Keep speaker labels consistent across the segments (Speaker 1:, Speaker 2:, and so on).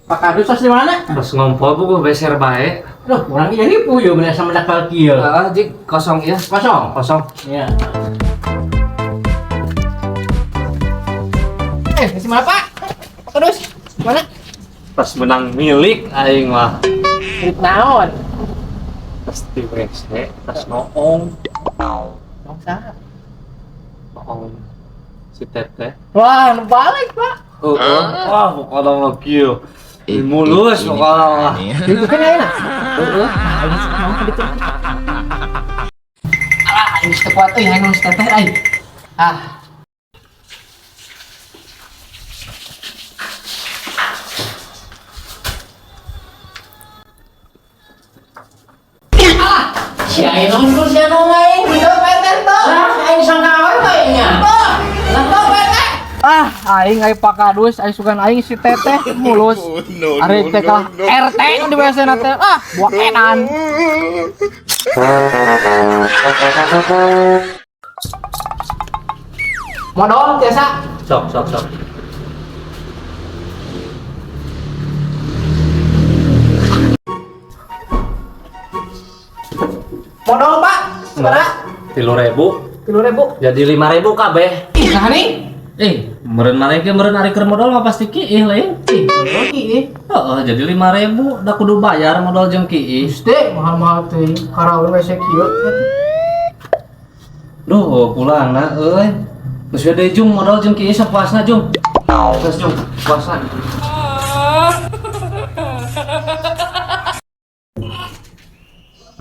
Speaker 1: Pak Kadus tos di mana?
Speaker 2: Terus ngompol buku beser baik.
Speaker 1: Loh, orang ini puyo bener sama dakal kieu.
Speaker 2: Jik kosong ya.
Speaker 1: Kosong.
Speaker 2: Kosong.
Speaker 1: Iya. Masih mana Pak? Pak Kadus, mana?
Speaker 2: Pas menang milik aing mah.
Speaker 1: Milik naon?
Speaker 2: Pas di WC, pas noong.
Speaker 1: Mau saha?
Speaker 2: Noong si Teteh.
Speaker 1: Wah, nu balik Pak.
Speaker 2: Wah, pokoknya mah kieu. Mulus pokoknya mah.
Speaker 1: Itu kan ayeuna. Heeh. Aing mau ka ditu. Alah, aing geus teu kuat euy, aing geus teteh aing. Ah. Si aing nunggu si anu main video peter tuh. Aing sangka awe kayaknya. Lah peter. Aing aya Pak Kadus, aing sugan aing si Teteh mulus. Ari teh ka RT nu di WC na teh. Buak enan. Modal biasa.
Speaker 2: Sok.
Speaker 1: Modal Pak. Seberapa?
Speaker 2: 3.000.
Speaker 1: 3.000.
Speaker 2: Jadi 5.000 kabeh.
Speaker 1: Ih, nah nih.
Speaker 2: Meureun maneh ge meureun ari keur modal mah pasti kieu lain. Heeh, jadi 5.000 da kudu bayar modal jeung kieu.
Speaker 1: Teh mahal-mahal teh. Karaoke WC kieu.
Speaker 2: Duh, pulangna euy. Geus we deui Jung modal jeung kieu sapuasna Jung. Geus Jung, puasna.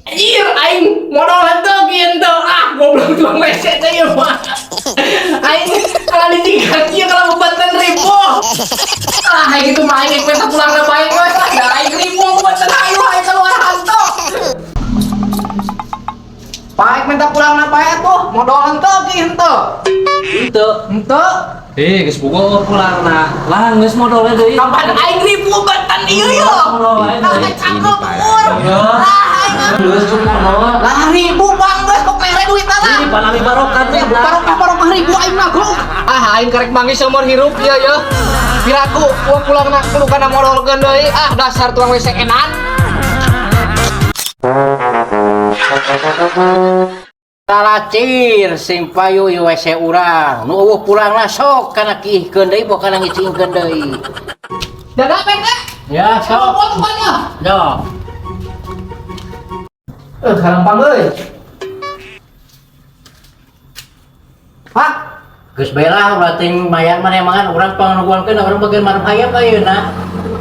Speaker 1: Anjir, aing modal henteu kieu. Goblok tukang WC teh ieu mah. Aing kalau ditinggal kieu kalau 4.000. Aing itu mah aing minta pulangna bae geus lah. Da aing 1.000 buat aing aing keluar hantu. Pak minta pulangna bae tuh. Modal henteu kieu henteu. Henteu.
Speaker 2: Geus pukul pulangna. Lah geus modalnya deui.
Speaker 1: Kapan aing 1.000 batan ieu yo. Kapan cakep umur.
Speaker 2: Geus Jung modal.
Speaker 1: Lah 1.000 Bang geus kok mere duit
Speaker 2: Ini
Speaker 1: tah.
Speaker 2: panami barokah teh.
Speaker 1: Barokah 1.000 aing mah gong. Aing karek manggis seumur hirup ieu ya. Piraku pulangna kudu kana modalkeun deui. Dasar tukang WC enan. Talacir sing payu ieu WC urang. Nu eueuh pulangna sok kana kieuhkeun deui boh kana ngicingkeun deui. Jaga pek. Ya, sok. Fotonya. Yo. Harampang euy. Pak, geus belah berarti mayar mana mangan urang panganuguankeun urang bagian marep hayam ayeuna.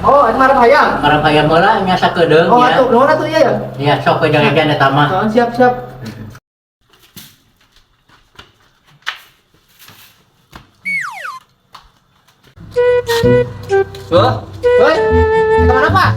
Speaker 1: Oh, eta marep hayam. Marep hayam heula nya sakedeung ya. Oh, atuh nuhun atuh ieu ya. Iya, sok we jangan eta mah. Siap. Hoi. Kemana Pak?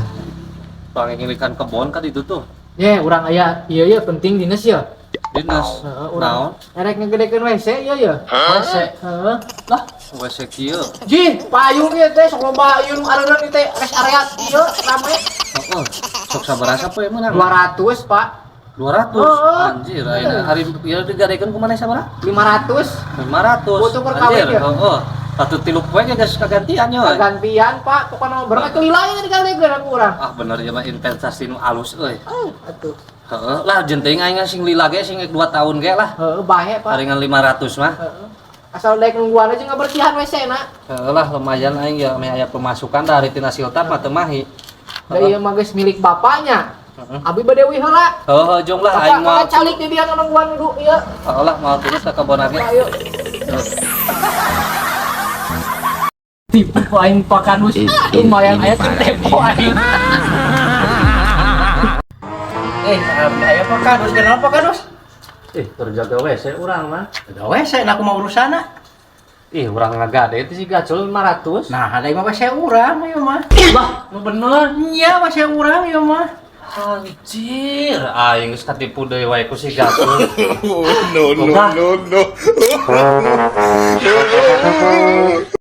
Speaker 2: Pengen ngilikan kebon kan itu tuh.
Speaker 1: Ye, urang aya ieu penting dinas ya.
Speaker 2: Dinas. Naon?
Speaker 1: Erek ngegedekeun WC ieu ya.
Speaker 2: WC.
Speaker 1: Heeh.
Speaker 2: Lah, WC kieu.
Speaker 1: Jih, payung ieu teh sok loba ieu nu areuna ieu teh rest area ieu rame.
Speaker 2: Heeh. Sok sabaraha poe meunang?
Speaker 1: 200, Pak.
Speaker 2: 200. Anjir, ayeuna hari ieu digadekeun ku maneh sabaraha?
Speaker 1: 500.
Speaker 2: 500.
Speaker 1: Butuh perkawin ya?
Speaker 2: Heeh. Atuh 3 poe ge geus kagantian nya.
Speaker 1: Gantian, Pak. Pokona berapa kelilang ini digadekeun aku urang.
Speaker 2: Ah bener ya mah investasi nu alus euy.
Speaker 1: Atuh.
Speaker 2: Heeh, lah jenting aing sing lila ge sing 2 tahun ge lah.
Speaker 1: Heeh, bae, Pak.
Speaker 2: Palingan 500 mah.
Speaker 1: Heeh. Asal daek nungguan aja ngabersihan WC-na.
Speaker 2: Heeh lah lumayan aing ya ame aya pemasukan dari tina siltap mah teu mahi.
Speaker 1: Da ieu mah geus milik bapaknya.
Speaker 2: Heeh.
Speaker 1: Abi bade wi heula.
Speaker 2: Heeh, jong lah aing
Speaker 1: Bapak
Speaker 2: mah.
Speaker 1: calik di dia nungguan dulu ieu.
Speaker 2: Heeh lah mau terus ka kebon ge.
Speaker 1: Ayo. Tipu aing Pak Kadus. Lumayan aya tempo aing. Aya Pak Kadus, kenapa Pak Kadus?
Speaker 2: Terjaga WC urang mah.
Speaker 1: Udah WC, nah aku mau urusana.
Speaker 2: Urang ngagade teh si gacul 500.
Speaker 1: Nah, ada yang mah WC urang ieu mah.
Speaker 2: Lah, nu bener.
Speaker 1: Iya, WC urang ieu mah.
Speaker 2: Anjir, aing geus katipu deui wae ku si gacul.
Speaker 3: No.